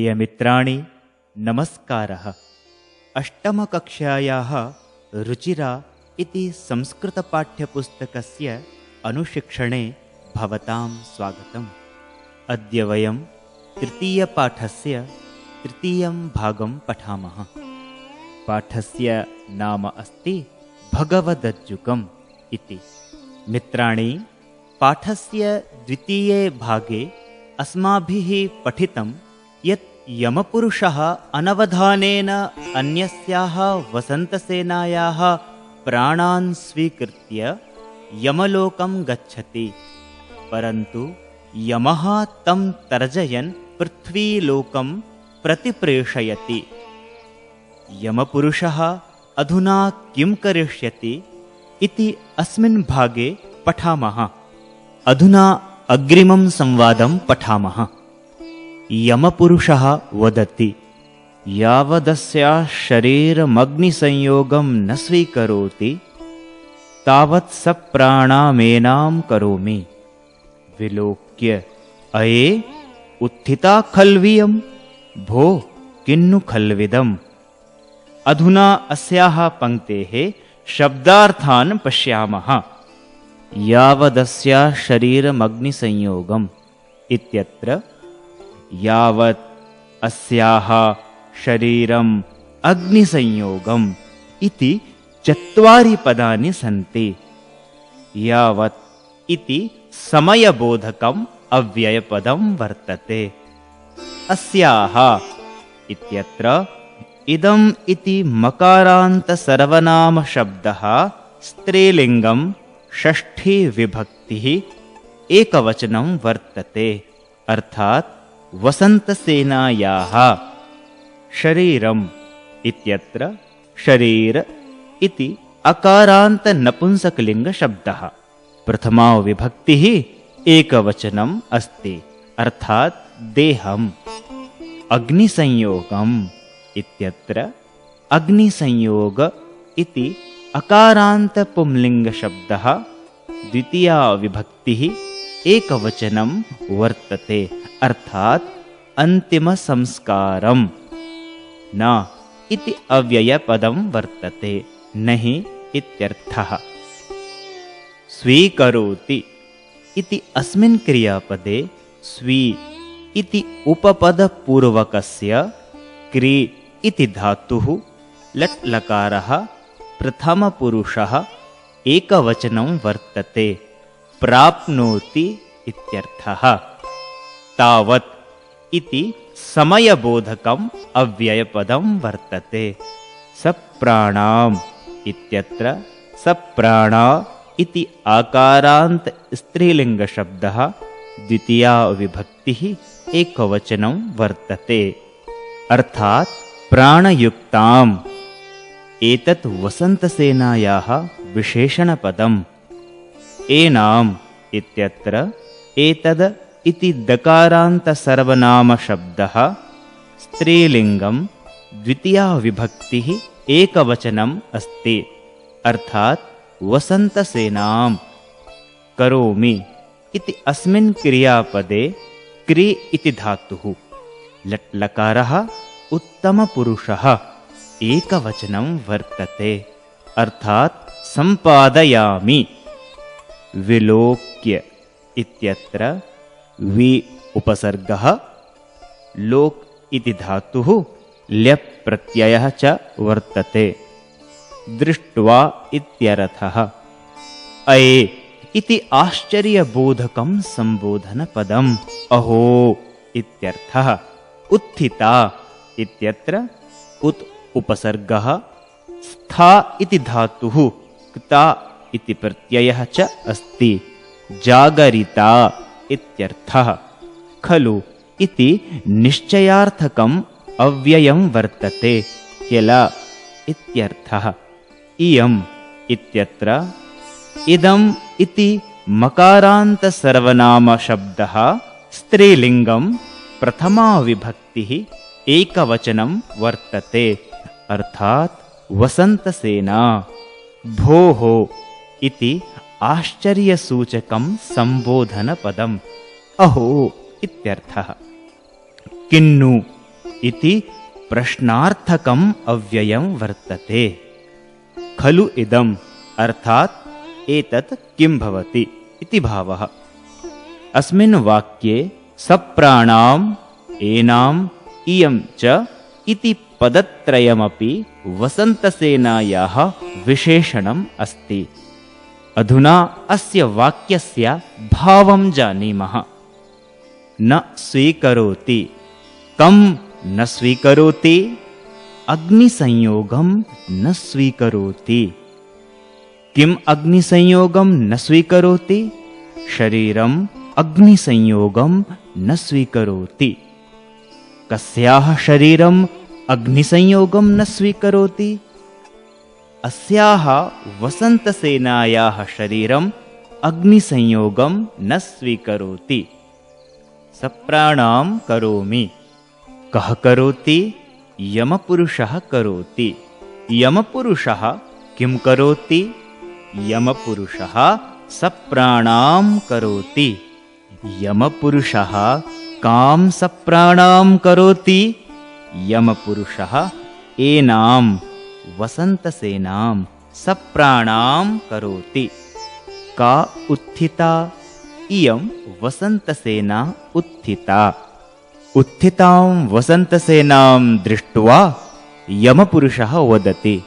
प्रियमित्राणि नमस्कारः। अष्टमकक्षायाः रुचिरा इति संस्कृतपाठ्यपुस्तकस्य अनुशिक्षणे भवतां स्वागतम्। अद्य वयं तृतीयपाठस्य तृतीयं भागं पठामः। पाठस्य नाम अस्ति भगवदज्जुकम् इति। मित्राणि, पाठस्य द्वितीये भागे अस्माभिः पठितं यत् यमपुरुषः अनवधानेन अन्यस्याः वसन्तसेनायाः प्राणान् स्वीकृत्य यमलोकं गच्छति, परन्तु यमः तं तर्जयन् पृथ्वीलोकं प्रतिप्रेषयति। यमपुरुषः अधुना किं करिष्यति इति अस्मिन् भागे पठामः। अधुना अग्रिमं संवादं पठामः। यमपुरुषः वदति, यावदस्याः शरीरमग्निसंयोगं न स्वीकरोति तावत् सप्राणामेनां करोमि। विलोक्य, अये उत्थिता खल्वियं, भो किन्नु खल्विदम्। अधुना अस्याः पङ्क्तेः शब्दार्थान् पश्यामः। यावदस्याः शरीरमग्निसंयोगम् इत्यत्र यावत् अस्याः शरीरम् अग्निसंयोगम् इति चत्वारि पदानि सन्ति। यावत् इति समयबोधकम् अव्ययपदं वर्तते। अस्याः इत्यत्र इदम् इति मकारान्तसर्वनामशब्दः स्त्रीलिङ्गं षष्ठी विभक्तिः एकवचनं वर्तते, अर्थात् वसन्तसेनायाः। शरीरम् इत्यत्र शरीर इति अकारान्तनपुंसकलिङ्गशब्दः प्रथमा विभक्तिः एकवचनम् अस्ति, अर्थात् देहम्। अग्निसंयोगम् इत्यत्र अग्निसंयोग इति अकारान्तपुंलिङ्गशब्दः द्वितीया विभक्तिः एकवचनं वर्तते, अर्थात् अन्तिमसंस्कारम्। न इति अव्ययपदं वर्तते, नहि इत्यर्थः। स्वीकरोति इति अस्मिन् क्रियापदे स्वी इति उपपदपूर्वकस्य क्री इति धातुः लट् लकारः प्रथमपुरुषः एकवचनं वर्तते। प्राप्नोति इत्यर्थः। तावत् इति समयबोधकम् अव्ययपदं वर्तते। सप्राणाम् इत्यत्र सप्राणा इति आकारान्त स्त्रीलिङ्गशब्दः द्वितीया विभक्तिः एकवचनं वर्तते, अर्थात् प्राणयुक्ताम्। एतत् वसन्तसेनायाः विशेषणपदम्। एनाम् इत्यत्र एतद् इति दकारान्तसर्वनामशब्दः स्त्रीलिङ्गं द्वितीया विभक्तिः एकवचनम् अस्ति, अर्थात् वसन्तसेनाम्। करोमि इति अस्मिन् क्रियापदे क्रि इति धातुः लट् लकारः उत्तमपुरुषः एकवचनं वर्तते, अर्थात् सम्पादयामि। विलोक्य इत्यत्र वि उपसर्गः लोक् इति धातुः ल्यप् प्रत्ययः च वर्तते। दृष्ट्वा इत्यर्थः। अये इति आश्चर्यबोधकं सम्बोधनपदम्। अहो इत्यर्थः। उत्थिता इत्यत्र उत् उपसर्गः स्था इति धातुः क्ता इति प्रत्ययः च अस्ति। जागरिता इत्यर्थः। खलु इति निश्चयार्थकम् अव्ययं वर्तते। किल इत्यर्थः। इयम् इत्यत्र इदम् इति मकारान्तसर्वनामशब्दः स्त्रीलिङ्गं प्रथमा विभक्तिः एकवचनं वर्तते, अर्थात् वसन्तसेना। भोः इति आश्चर्यसूचकं सम्बोधनपदम्। अहो इत्यर्थः। किन्नु इति प्रश्नार्थकम् अव्ययं वर्तते। खलु इदम् अर्थात् एतत् किं भवति इति भावः। अस्मिन् वाक्ये सप्राणाम् एनाम् इयं च इति पदत्रयमपि वसन्तसेनायाः विशेषणम् अस्ति। अधुना अस्य वाक्यस्य भावं जानीमः। न स्वीकरोति, कं न स्वीकरोति? अग्निसंयोगं न स्वीकरोति। किम् अग्निसंयोगं न स्वीकरोति? शरीरम् अग्निसंयोगं न स्वीकरोति। कस्याः शरीरम् अग्निसंयोगं न स्वीकरोति? अस्याः वसन्तसेनायाः शरीरम् अग्निसंयोगं न स्वीकरोति। सप्राणां करोमि। कः करोति? यमपुरुषः करोति। यमपुरुषः किं करोति? यमपुरुषः सप्राणां करोति। यमपुरुषः कां सप्राणां करोति? यमपुरुषः एनां वसन्तसेनां सप्राणां करोति। का उत्थिता? इयं वसन्तसेना उत्थिता। उत्थितां वसन्तसेनां दृष्ट्वा यमपुरुषः वदति,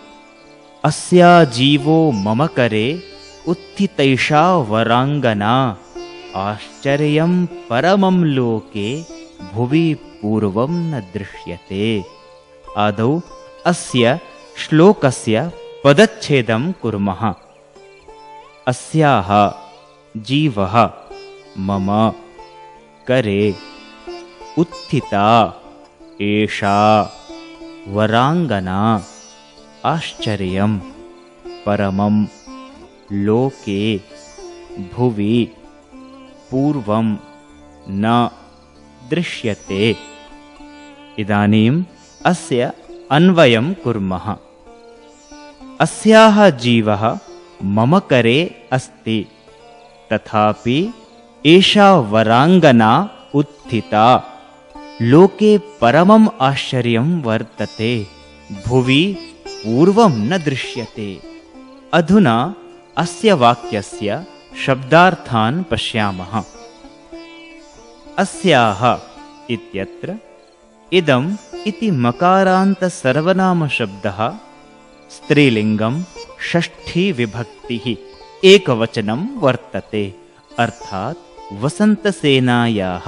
अस्या जीवो मम करे उत्थितैषा वराङ्गना। आश्चर्यं परमं लोके भुवि पूर्वं न दृश्यते। आदौ अस्य श्लोकस्य पदच्छेदं कुर्मः। अस्याः जीवः मम करे उत्थिता एषा वराङ्गना। आश्चर्यं परमं लोके भुवि पूर्वं न दृश्यते। इदानीम् अस्य अन्वयं कुर्मः। अस्याः जीवः मम करे अस्ति, तथापि एषा वराङ्गना उत्थिता। लोके परमम् आश्चर्यं वर्तते, भुवि पूर्वं न दृश्यते। अधुना अस्य वाक्यस्य शब्दार्थान् पश्यामः। अस्याः इत्यत्र इदम् इति मकारान्तसर्वनामशब्दः स्त्रीलिङ्गं षष्ठी विभक्तिः एकवचनं वर्तते। अर्थात् वसन्तसेनायाः।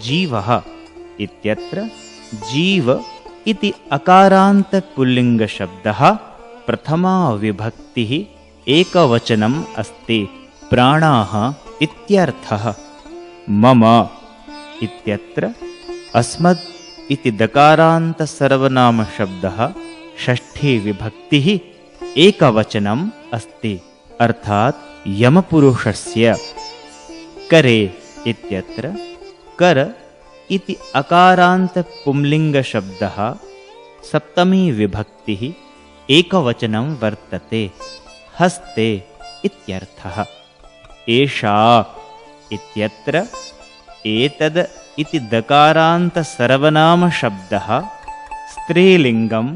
जीवः इत्यत्र जीव इति अकारान्तपुल्लिङ्गशब्दः प्रथमा विभक्तिः एकवचनम् अस्ति। प्राणाः इत्यर्थः। मम इत्यत्र अस्मद् इति दकारान्तसर्वनामशब्दः षष्ठी विभक्तिः एकवचनम् अस्ति। अर्थात् यमपुरुषस्य। करे इत्यत्र कर इति अकारान्तपुंलिङ्गशब्दः सप्तमी विभक्तिः एकवचनं वर्तते। हस्ते इत्यर्थः। एषा इत्यत्र एतद् इति दकारान्तसर्वनामशब्दः स्त्रीलिङ्गं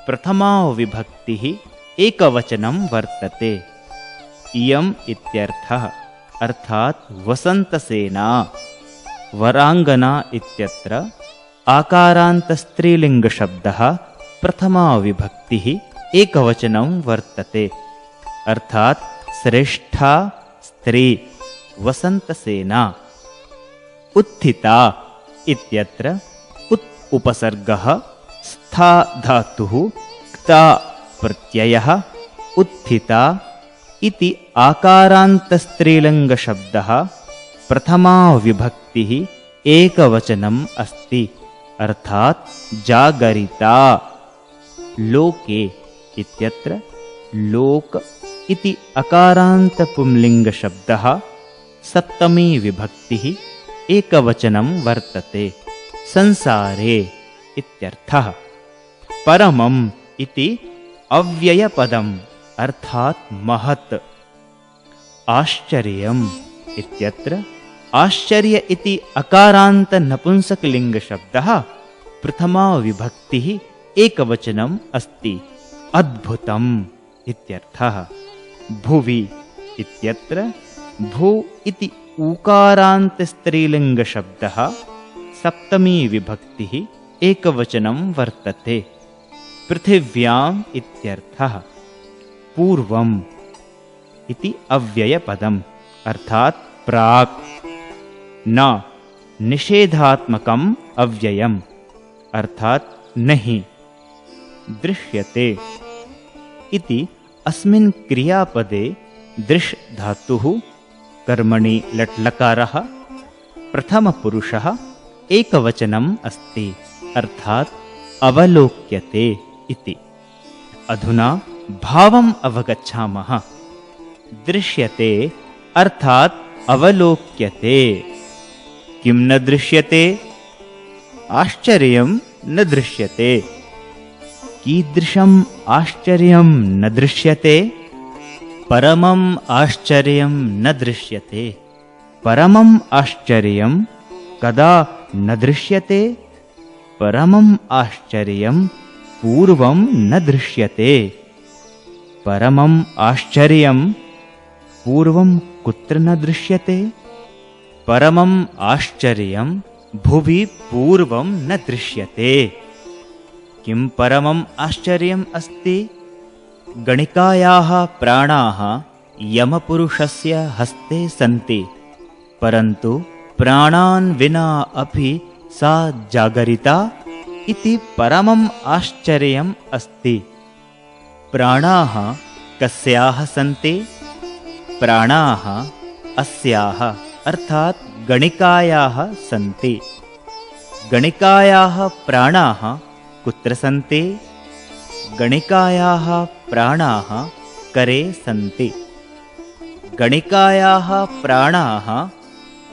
प्रथमा विभक्तिः एकवचनं वर्तते। इयम् इत्यर्थः। अर्थात् वसन्तसेना। वराङ्गना इत्यत्र आकारान्तस्त्रीलिङ्गशब्दः प्रथमा विभक्तिः एकवचनं वर्तते। अर्थात् श्रेष्ठा स्त्री वसन्तसेना। उत्थिता इत्यत्र उत् उपसर्गः स्था धातुः क्ता प्रत्ययः उत्थिता इति आकारान्तस्त्रीलिङ्गशब्दः प्रथमा विभक्तिः एकवचनम् अस्ति। अर्थात् जागरिता। लोके इत्यत्र लोक इति अकारान्तपुंलिङ्गशब्दः सप्तमी विभक्तिः एकवचनं वर्तते। संसारे इत्यर्थः। परमम् इति अव्ययपदम् अर्थात् महत्। आश्चर्यम् इत्यत्र आश्चर्य इति अकारान्तनपुंसकलिङ्गशब्दः प्रथमा विभक्तिः एकवचनम् अस्ति। अद्भुतम् इत्यर्थः। भुवि इत्यत्र भू इति ऊकारान्तस्त्रीलिङ्गशब्दः सप्तमी विभक्तिः एकवचनं वर्तते। पृथिव्याम् इत्यर्थः। पूर्वम् इति अव्ययपदम् अर्थात् प्राक्। न निषेधात्मकम् अव्ययम् अर्थात् नहीं। दृश्यते इति अस्मिन् क्रियापदे दृश् धातुः कर्मणि लट्लकारः प्रथमपुरुषः एकवचनम् अस्ति अर्थात् अवलोक्यते इति। अधुना भावम् अवगच्छामः। दृश्यते अर्थात् अवलोक्यते। किं न दृश्यते? आश्चर्यं न दृश्यते। कीदृशम् आश्चर्यं न दृश्यते? परमम् आश्चर्यं न दृश्यते। परमम् आश्चर्यं कदा न दृश्यते? परमम् आश्चर्यं पूर्वं न दृश्यते। परमम् आश्चर्यं पूर्वं कुत्र न दृश्यते? परमम् आश्चर्यं भुवि पूर्वं न दृश्यते। किं परमम् आश्चर्यम् अस्ति? गणिकायाः प्राणाः यमपुरुषस्य हस्ते सन्ति, परन्तु प्राणान् विना अपि सा जागरिता इति परमम् आश्चर्यम् अस्ति। प्राणाः कस्याः सन्ति? प्राणाः अस्याः अर्थात् गणिकायाः सन्ति। गणिकायाः प्राणाः कुत्र सन्ति? गणिकायाः प्राणाः करे सन्ति। गणिकायाः प्राणाः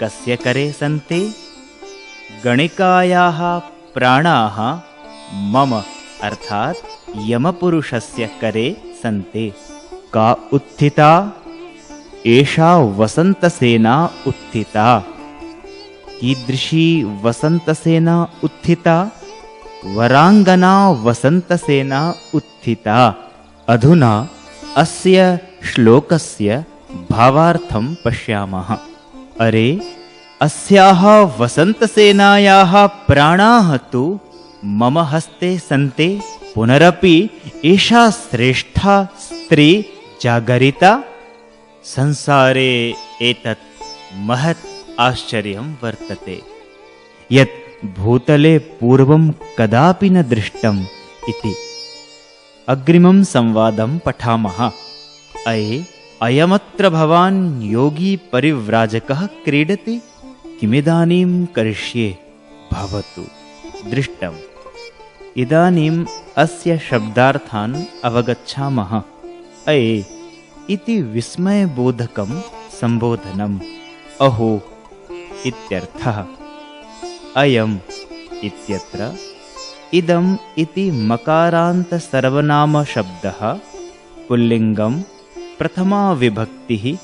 कस्य करे सन्ति? गणिकायाः प्राणाः मम अर्थात् यमपुरुषस्य करे सन्ति। का उत्थिता? एषा वसन्तसेना उत्थिता। कीदृशी वसन्तसेना उत्थिता? वरांगना वसन्तसेना उत्थिता। अधुना अस्य श्लोकस्य भावार्थं पश्यामः। अरे, अस्याः वसन्तसेनायाः प्राणाः तु मम हस्ते सन्ति, पुनरपि एषा श्रेष्ठा स्त्री जागरिता। संसारे एतत् महत् आश्चर्यं वर्तते, यत् भूतले पूर्वं कदापि न दृष्टम् इति। अग्रिमं संवादं पठामः। अयमत्र भवान् योगी परिव्राजकः क्रीडति, किमिदानीं करिष्ये? भवतु दृष्टम्। इदानीम् अस्य शब्दार्थान् अवगच्छामः। अये इति विस्मयबोधकं सम्बोधनम्। अहो इत्यर्थः। अयम् इत्यत्र इदम् इति मकारान्तसर्वनामशब्दः पुल्लिङ्गं प्रथमा विभक्तिः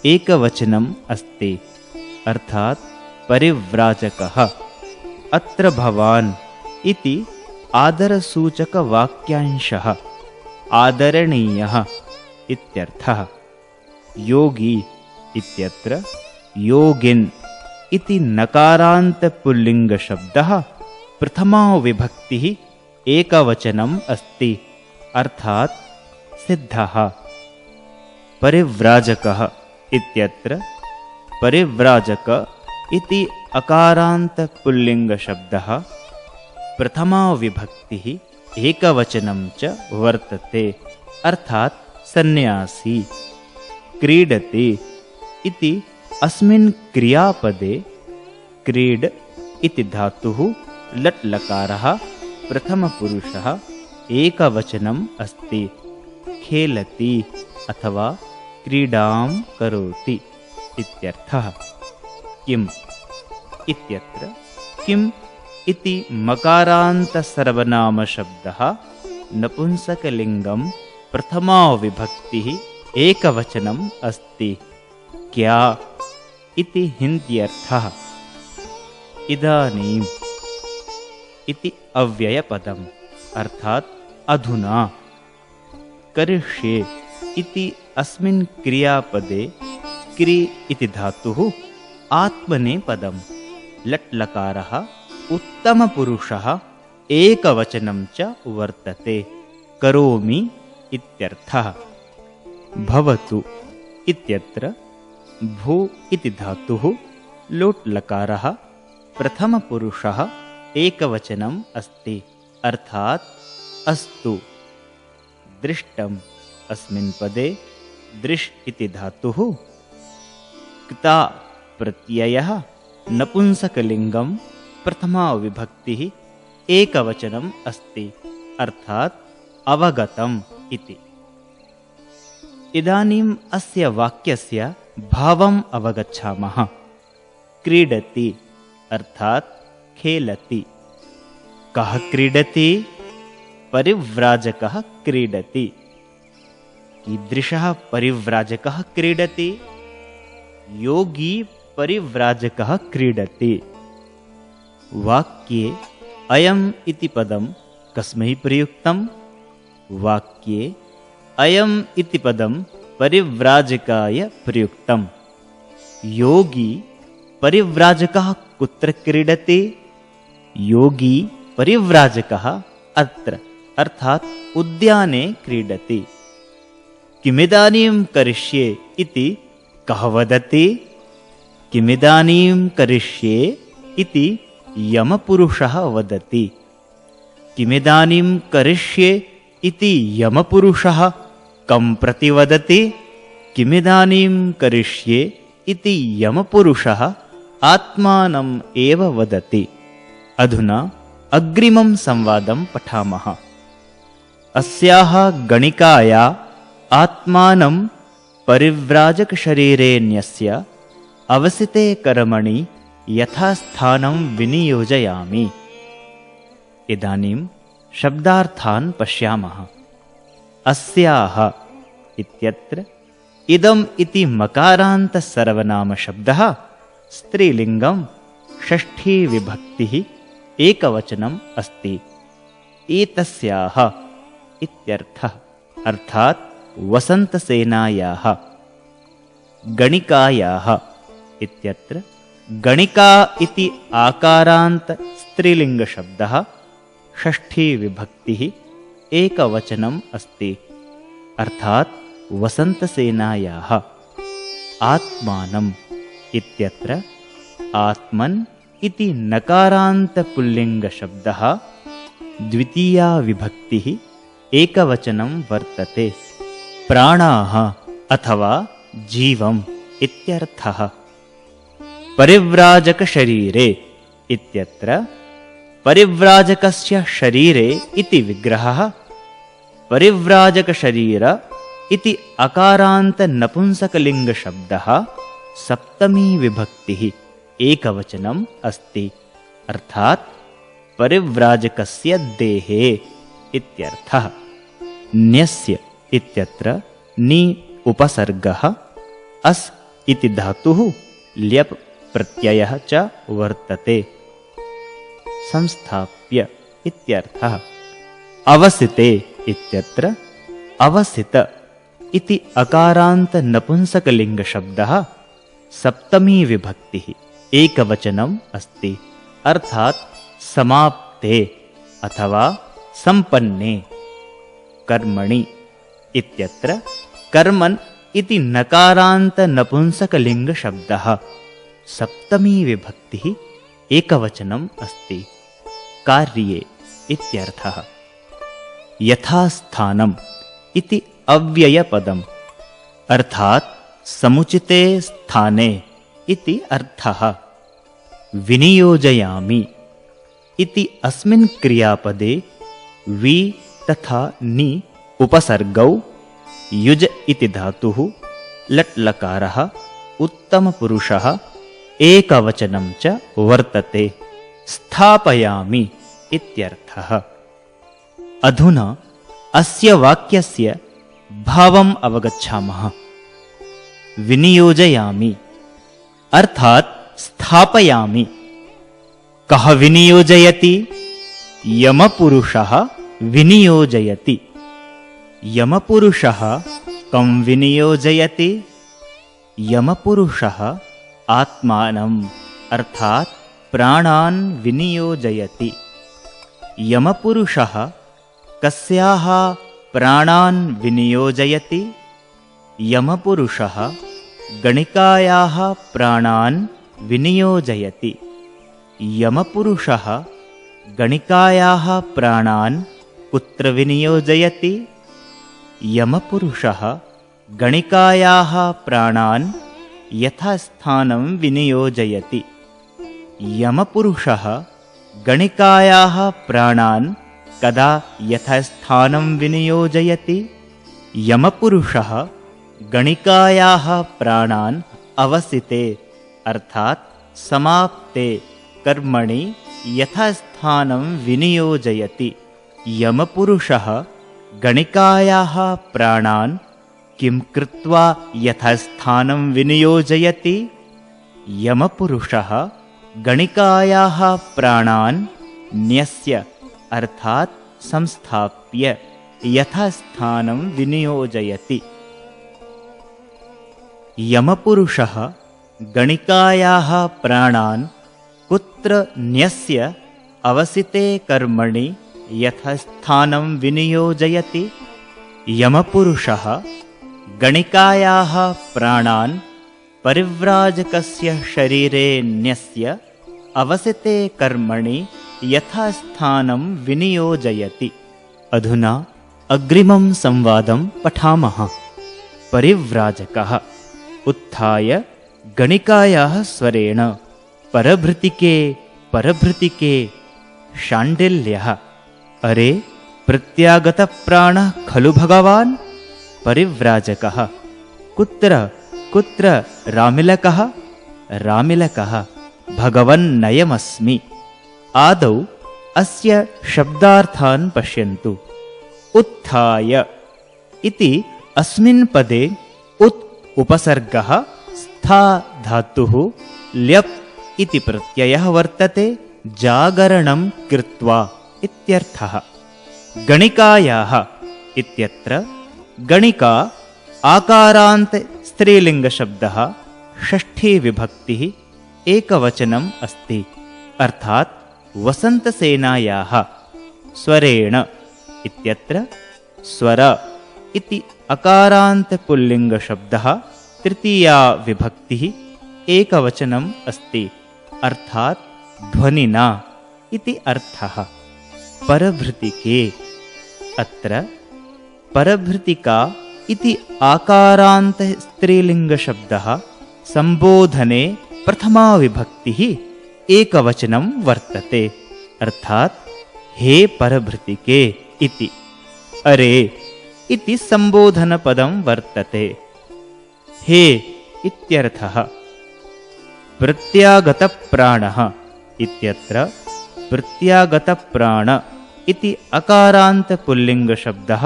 एकवचनम् अस्ति अर्थात् परिव्राजकः। अत्र भवान् इति आदरसूचकवाक्यांशः आदरणीयः इत्यर्थः। योगी इत्यत्र योगिन् इति नकारान्तपुल्लिङ्गशब्दः प्रथमा विभक्तिः एकवचनम् अस्ति अर्थात् सिद्धः। परिव्राजकः इत्यत्र परिव्राजक इति अकारान्तपुल्लिङ्गशब्दः प्रथमा विभक्तिः एकवचनं च वर्तते अर्थात् सन्यासी। क्रीडति इति अस्मिन् क्रियापदे क्रीड इति धातुः लट् लकारः प्रथमपुरुषः एकवचनम् अस्ति। खेलति अथवा क्रीडां करोति इत्यर्थः। किम् इत्यत्र किम् इति मकारान्तसर्वनामशब्दः नपुंसकलिङ्गं प्रथमा विभक्तिः एकवचनम् अस्ति। क्या इति हिन्द्यर्थः। इदानीम् इति अव्ययपदम् अर्थात् अधुना। करिष्ये इति अस्मिन् क्रियापदे क्रि इति धातुः आत्मनेपदम्। लट् लकारः उत्तमपुरुषः एकवचनं च वर्तते। करोमि इत्यर्थः। भवतु इत्यत्र भू इति धातुः लोट् लकारः प्रथमपुरुषः एकवचनम् अस्ति अर्थात् अस्तु। दृष्टम् अस्मिन् पदे दृश् इति धातुः क्ता प्रत्ययः नपुंसकलिङ्गं प्रथमा विभक्तिः एकवचनम् अस्ति अर्थात् अवगतम् इति। इदानीम् अस्य वाक्यस्य भावम् अवगच्छामः। क्रीडति अर्थात् खेलति। कः क्रीडति? परिव्राजकः क्रीडति। कीदृशः परिव्राजकः क्रीडति? योगी परिव्राजकः क्रीडति। वाक्ये अयम् इति पदं कस्मै प्रयुक्तम्? वाक्ये अयम् इति पदं परिव्राजकाय प्रयुक्तम्। योगी परिव्राजकः कुत्र क्रीडति? योगी परिव्राजकः अत्र अर्थात् उद्याने क्रीडति। किमिदानीं करिष्ये इति कः वदति? किमिदानीं करिष्ये इति यमपुरुषः वदति। किमिदानीं करिष्ये इति यमपुरुषः कं प्रति वदति? किमिदानीं करिष्ये इति यमपुरुषः आत्मानम् एव वदति। अधुना अग्रिमं संवादं पठामः। अस्याः गणिकाया आत्मानं परिव्राजकशरीरे न्यस्य अवसिते कर्मणि यथास्थानं विनियोजयामि। इदानीं शब्दार्थान् पश्यामः। अस्याः इत्यत्र इदम् इति मकारान्तसर्वनामशब्दः स्त्रीलिङ्गं षष्ठी विभक्तिः एकवचनम् अस्ति। एतस्याः इत्यर्थः अर्थात् वसन्तसेनायाः। गणिकायाः इत्यत्र गणिका इति आकारान्त स्त्रीलिङ्गशब्दः षष्ठी विभक्तिः एकवचनम् अस्ति अर्थात् वसन्तसेनायाः। आत्मानम् इत्यत्र आत्मन् इति नकारान्तपुल्लिङ्गशब्दः द्वितीया विभक्तिः एकवचनं वर्तते। प्राणाः अथवा जीवम् इत्यर्थः। परिव्राजकशरीरे इत्यत्र परिव्राजकस्य शरीरे इति विग्रहः परिव्राजकशरीर इति अकारान्तनपुंसकलिङ्गशब्दः सप्तमी विभक्तिः एकवचनम् अस्ति अर्थात् परिव्राजकस्य देहे इत्यर्थः। न्यस्य इत्यत्र नि उपसर्गः अस् इति धातुः ल्यप् प्रत्ययः च वर्तते। संस्थाप्य इत्यर्थः। अवसिते इत्यत्र अवसित इति अकारान्तनपुंसकलिङ्गशब्दः सप्तमी विभक्तिः एकवचनम् अस्ति अर्थात् समाप्ते अथवा सम्पन्ने। कर्मणि इत्यत्र कर्मन् इति नकारान्तनपुंसकलिङ्गशब्दः सप्तमी विभक्तिः एकवचनम् अस्ति। कार्ये इत्यर्थः। यथास्थानम् इति अव्ययपदम् अर्थात् समुचिते स्थाने इति अर्थः। विनियोजयामि इति अस्मिन् क्रियापदे वि तथा नि उपसर्गौ युज इति धातुः लट् लकारः उत्तमपुरुषः एकवचनं च वर्तते। स्थापयामि इत्यर्थः। अधुना अस्य वाक्यस्य भावम् अवगच्छामः। विनियोजयामि अर्थात् स्थापयामि। कः विनियोजयति? यमपुरुषः विनियोजयति। यमपुरुषः कं विनियोजयति? यमपुरुषः आत्मानम् अर्थात् प्राणान् विनियोजयति। यमपुरुषः कस्याः प्राणान् विनियोजयति? यमपुरुषः गणिकायाः प्राणान् विनियोजयति। यमपुरुषः गणिकायाः प्राणान् कुत्र विनियोजयति? यमपुरुषः गणिकायाः प्राणान् यथास्थानं विनियोजयति। यमपुरुषः गणिकायाः प्राणान् कदा यथास्थानं विनियोजयति? यमपुरुषः गणिकायाः प्राणान् अवसिते अर्थात् समाप्ते कर्मणि यथास्थानं विनियोजयति। यमपुरुषः गणिकायाः प्राणान् किं कृत्वा यथास्थानं विनियोजयति? यमपुरुषः गणिकायाः प्राणान् न्यस्य अर्थात् संस्थाप्य यथास्थानं विनियोजयति। यमपुरुषः गणिकायाः प्राणान् कुत्र न्यस्य अवसिते कर्मणि यथास्थानं विनियोजयति? यमपुरुषः गणिकायाः प्राणान् परिव्राजकस्य शरीरे न्यस्य अवसिते कर्मणि यथास्थानं विनियोजयति। अधुना अग्रिमं संवादं पठामः। परिव्राजकः उत्थाय गणिकायाः स्वरेण परभृतिके परभृतिके शाण्डिल्यः अरे प्रत्यागतप्राणः खलु भगवान्? परिव्राजकः कुत्र कुत्र रामिलकः? रामिलकः भगवन्नयमस्मि। आदौ अस्य शब्दार्थान् पश्यन्तु। उत्थाय इति अस्मिन् पदे उत् उपसर्गः स्था धातुः ल्यप् इति प्रत्ययः वर्तते जागरणं कृत्वा इत्यर्थः। गणिकायाः इत्यत्र गणिका आकारान्त स्त्रीलिङ्गशब्दः षष्ठी विभक्तिः एकवचनम् अस्ति अर्थात् वसन्तसेनायाः। स्वरेण इत्यत्र स्वर इति अकारान्त पुल्लिङ्गशब्दः तृतीया विभक्तिः एकवचनम् अस्ति अर्थात् ध्वनिना इति अर्थः। परभृतिके अत्र परभृतिका इति आकारान्त स्त्रीलिङ्गशब्दः सम्बोधने प्रथमा विभक्तिः एकवचनं वर्तते अर्थात् हे परभृतिके इति। अरे इति सम्बोधनपदं वर्तते। हे इत्यर्थः। प्रत्यागतप्राणः इत्यत्र प्रत्यागतप्राण इति अकारान्त पुल्लिङ्गशब्दः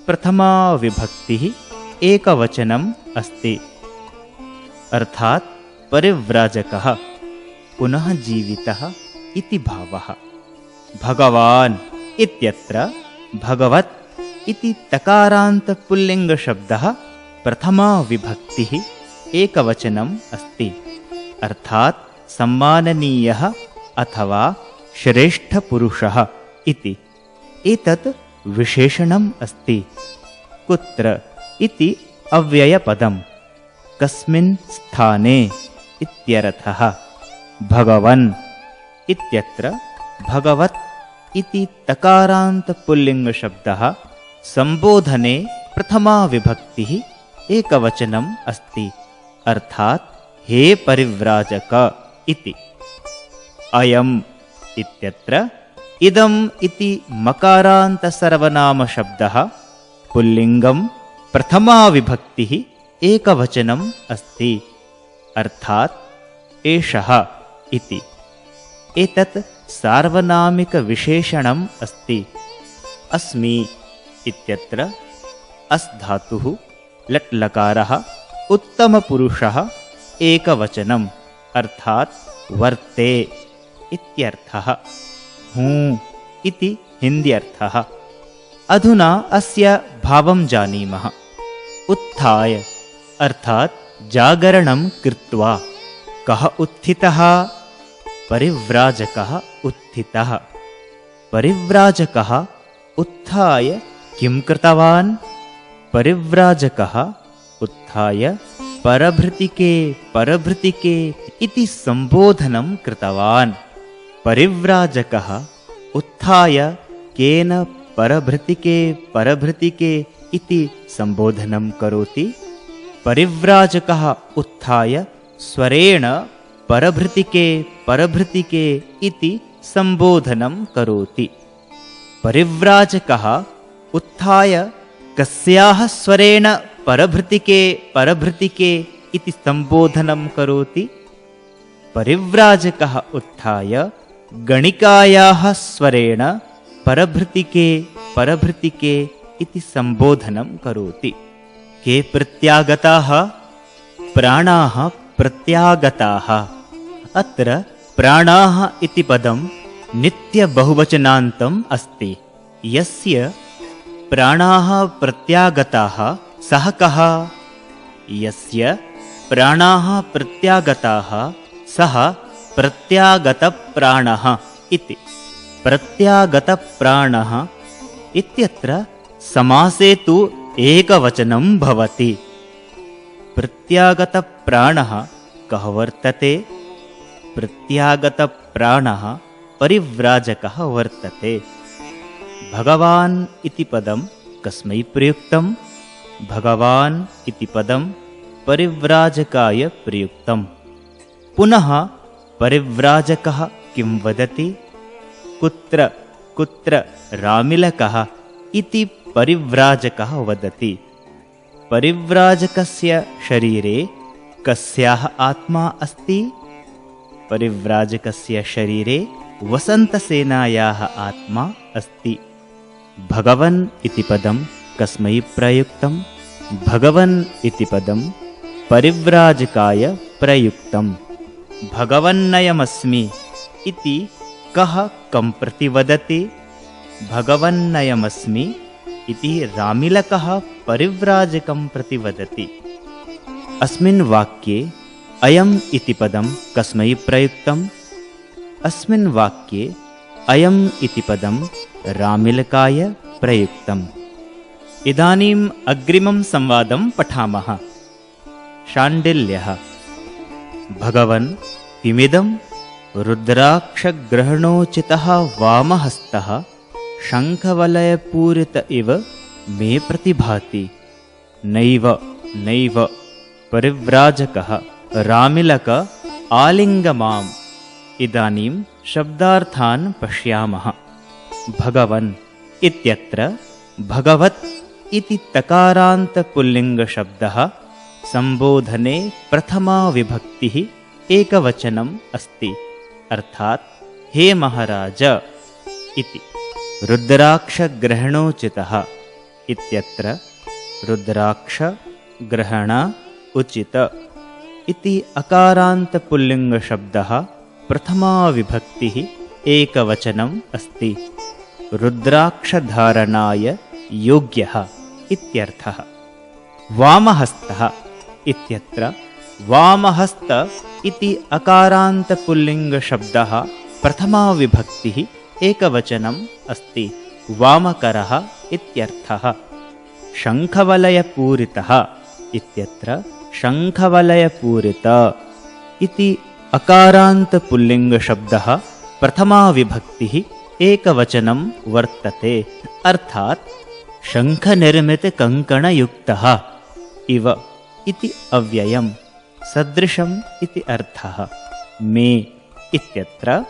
प्रथमा विभक्तिः एकवचनम् अस्ति अर्थात् परिव्राजकः पुनः जीवितः इति भावः। भगवान् इत्यत्र भगवत् इति तकारान्त पुल्लिङ्गशब्दः प्रथमा विभक्तिः एकवचनम् अस्ति अर्थात् सम्माननीयः अथवा श्रेष्ठपुरुषः इति। एतत् विशेषणम् अस्ति। कुत्र इति अव्ययपदम् कस्मिन् स्थाने इत्यर्थः। भगवन् इत्यत्र भगवत् इति तकारान्त पुल्लिङ्गशब्दः सम्बोधने प्रथमा विभक्तिः एकवचनम् अस्ति अर्थात् हे परिव्राजक इति। अयम् इत्यत्र इदम् इति मकारान्त सर्वनामशब्दः पुल्लिङ्गं प्रथमा विभक्तिः एकवचनम् अस्ति अर्थात् एषः इति। एतत् सार्वनामिकविशेषणम् अस्ति। अस्मि इत्यत्र अस् धातुः लट् लकारः उत्तमपुरुषः एकवचनम् अर्थात् वर्ते इत्यर्थः। हूँ इति हिन्दी अर्थः। अधुना अस्य भावं जानीमः। उत्थाय अर्थात् जागरणं कृत्वा। कः उत्थितः? परिव्राजकः उत्थितः। परिव्राजकः उत्थाय किं कृतवान्? परिव्राजकः उत्थाय परभृतिके इति सम्बोधनं कृतवान्। परिव्राजकः उत्थाय केन परभृतिके इति सम्बोधनं करोति? परिव्राजकः उत्थाय स्वरेण परभृतिके इति सम्बोधनं करोति। परिव्राजकः उत्थाय कस्याः स्वरेण परभृतिके इति सम्बोधनं करोति? परिव्राजकः उत्थाय गणिकायाः स्वरेण परभृतिके इति सम्बोधनं करोति। के प्रत्यागताः? प्राणाः प्रत्यागताः। अत्र प्राणाः इति पदं नित्यबहुवचनान्तम् अस्ति। यस्य प्राणाः प्रत्यागताः सः कः? यस्य प्राणाः प्रत्यागताः सः प्रत्यागतप्राणः इति। प्रत्यागतप्राणः इत्यत्र समासे तु एकवचनं भवति। प्रत्यागतप्राणः कः वर्तते? प्रत्यागतप्राणः परिव्राजकः वर्तते। भगवान् इति पदं कस्मै प्रयुक्तं? भगवान् इति पदं परिव्राजकाय प्रयुक्तं। पुनः परिव्राजकः किं वदति? कुत्र रामिलकः इति परिव्राजकः वदति। परिव्राजकस्य शरीरे कस्याः आत्मा अस्ति? परिव्राजकस्य शरीरे वसन्तसेनायाः आत्मा अस्ति। भगवन् इति पदं कस्मै प्रयुक्तं? भगवन् इति पदं परिव्राजकाय प्रयुक्तं। भगवन्नयमस्मि इति कः कं प्रति वदति? भगवन्नयमस्मि इति रामिलकः परिव्राजकं प्रति वदति। अस्मिन् वाक्ये अयम् इति पदं कस्मै प्रयुक्तं? अस्मिन् वाक्ये अयम् इति पदं रामिलकाय प्रयुक्तम्। इदानीम् अग्रिमं संवादं पठामः। शाण्डिल्यः। भगवन् किमिदं? रुद्राक्षग्रहणोचितः वामहस्तः शङ्खवलयपूरित इव मे प्रतिभाति। नैव परिव्राजकः रामिलक आलिङ्गमाम्। इदानीं शब्दार्थान् पश्यामः। भगवन् इत्यत्र भगवत् इति तकारान्तपुल्लिङ्गशब्दः सम्बोधने प्रथमा विभक्तिः एकवचनम् अस्ति, अर्थात् हे महाराज इति। रुद्राक्षग्रहणोचितः इत्यत्र रुद्राक्षग्रहण उचित इति अकारान्तपुल्लिङ्गशब्दः प्रथमा विभक्तिः एकवचनम् अस्ति। रुद्राक्षधारणाय योग्यः इत्यर्थः। वामहस्तः इत्यत्र वामहस्त इति अकारान्तपुल्लिङ्गशब्दः प्रथमा विभक्तिः एकवचनम् अस्ति। वामकरः इत्यर्थः। शङ्खवलयपूरितः इत्यत्र शङ्खवलयपूरित इति अकारान्तपुल्लिङ्गशब्दः प्रथमा विभक्तिः एकवचनं वर्तते, अर्थात् शङ्खनिर्मितकङ्कणयुक्तः इव इति अव्ययम् सदृशम् इति अर्थः। मे इत्यत्र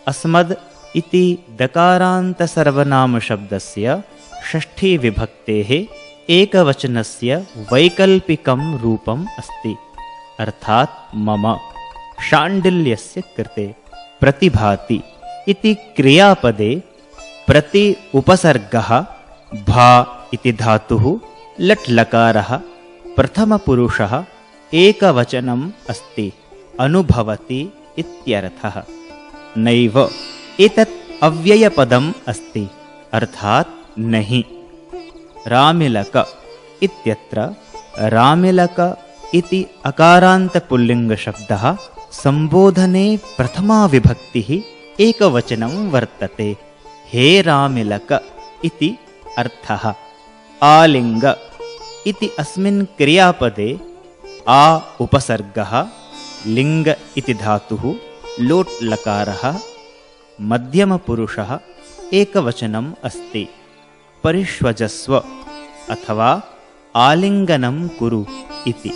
अस्मद् इति दकारान्तसर्वनामशब्दस्य षष्ठी विभक्तेः एकवचनस्य वैकल्पिकं रूपम् अस्ति, अर्थात् मम शाण्डिल्यस्य कृते। प्रतिभाति इति क्रियापदे प्रति उपसर्गः भा इति धातुः लट् लकारः प्रथमपुरुषः एकवचनम् अस्ति। अनुभवति इत्यर्थः। नैव एतत् अव्ययपदम् अस्ति, अर्थात् नहि। रामिलक इत्यत्र रामिलक इति अकारान्तपुल्लिङ्गशब्दः सम्बोधने प्रथमा विभक्तिः एकवचनं वर्तते। हे रामिलक इति अर्थः। आलिङ्ग इति अस्मिन् क्रियापदे आ उपसर्गः, लिङ्ग इति धातुः, लोट् लकारः, मध्यमपुरुषः, एकवचनम् अस्ति। परिष्वजस्व अथवा आलिङ्गनं कुरु इति।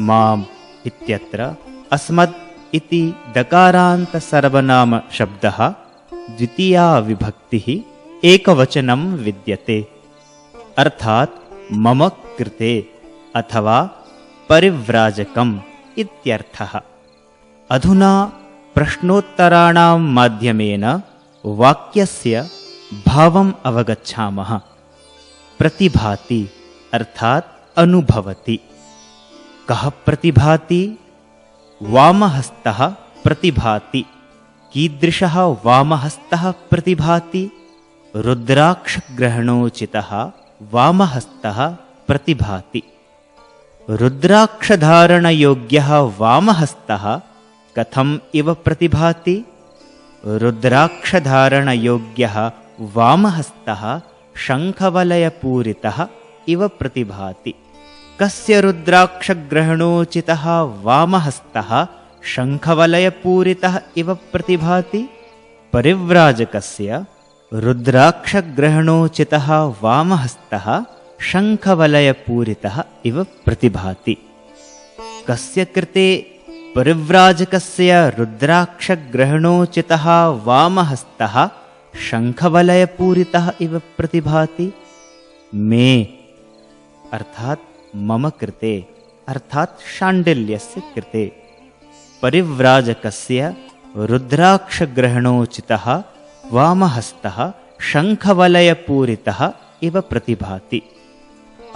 माम् इत्यत्र अस्मद् इति दकारान्तसर्वनामशब्दः द्वितीया विभक्तिः एकवचनं विद्यते, अर्थात् मम कृते अथवा परिव्राजकम् इत्यर्थः। अधुना प्रश्नोत्तराणां माध्यमेन वाक्यस्य भावम् अवगच्छामः। प्रतिभाति अर्थात् अनुभवति। कः प्रतिभाति? वामहस्तः प्रतिभाति। कीदृशः वामहस्तः प्रतिभाति? रुद्राक्षग्रहणोचितः वामहस्तः प्रतिभाति। रुद्राक्षधारणयोग्यः वामहस्तः कथम् इव प्रतिभाति? रुद्राक्षधारणयोग्यः वामहस्तः शङ्खवलयपूरितः इव प्रतिभाति। कस्य रुद्राक्षग्रहणोचितः वामहस्तः शङ्खवलयपूरितः इव प्रतिभाति? परिव्राजकस्य रुद्राक्षग्रहणोचितः वामहस्तः शङ्खवलयपूरितः इव प्रतिभाति। कस्य कृते परिव्राजकस्य रुद्राक्षग्रहणोचितः वामहस्तः शङ्खवलयपूरितः इव प्रतिभाति? मे अर्थात् मम कृते, अर्थात् शाण्डिल्यस्य कृते। परिव्राजकस्य रुद्राक्षग्रहणोचितः वामहस्तः शङ्खवलयपूरितः इव प्रतिभाति।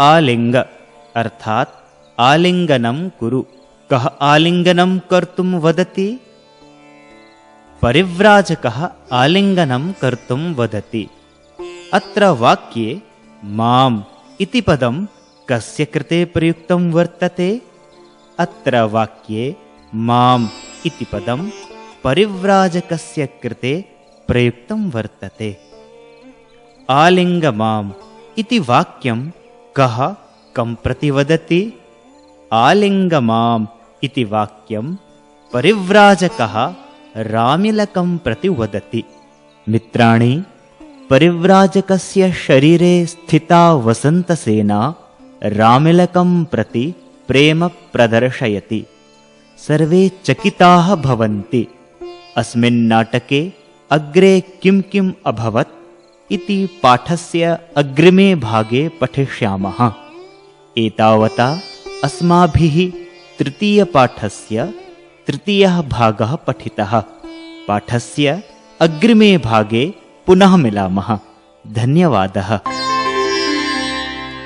आलिङ्ग अर्थात् आलिङ्गनं कुरु। कः आलिङ्गनं कर्तुं वदति? परिव्राजकः आलिङ्गनं कर्तुं वदति। अत्र वाक्ये माम् इति पदं कस्य कृते प्रयुक्तं वर्तते? अत्र वाक्ये माम् इति पदं परिव्राजकस्य कृते प्रयुक्तं वर्तते। आलिङ्ग माम् इति वाक्यं कः कं प्रति वदति? आलिङ्ग माम् इति वाक्यं परिव्राजकः रामिलकं प्रति वदति। मित्राणि, परिव्राजकस्य शरीरे स्थिता वसन्तसेना रामिलकं प्रति प्रेम प्रदर्शयति। सर्वे चकिताः भवन्ति। अस्मिन् नाटके अग्रे किं किम् अभवत् इति पाठस्य अग्रिमे भागे पठिष्यामः। एतावता अस्माभिः तृतीयपाठस्य तृतीयः भागः पठितः। पाठस्य अग्रिमे भागे पुनः मिलामः। धन्यवादः।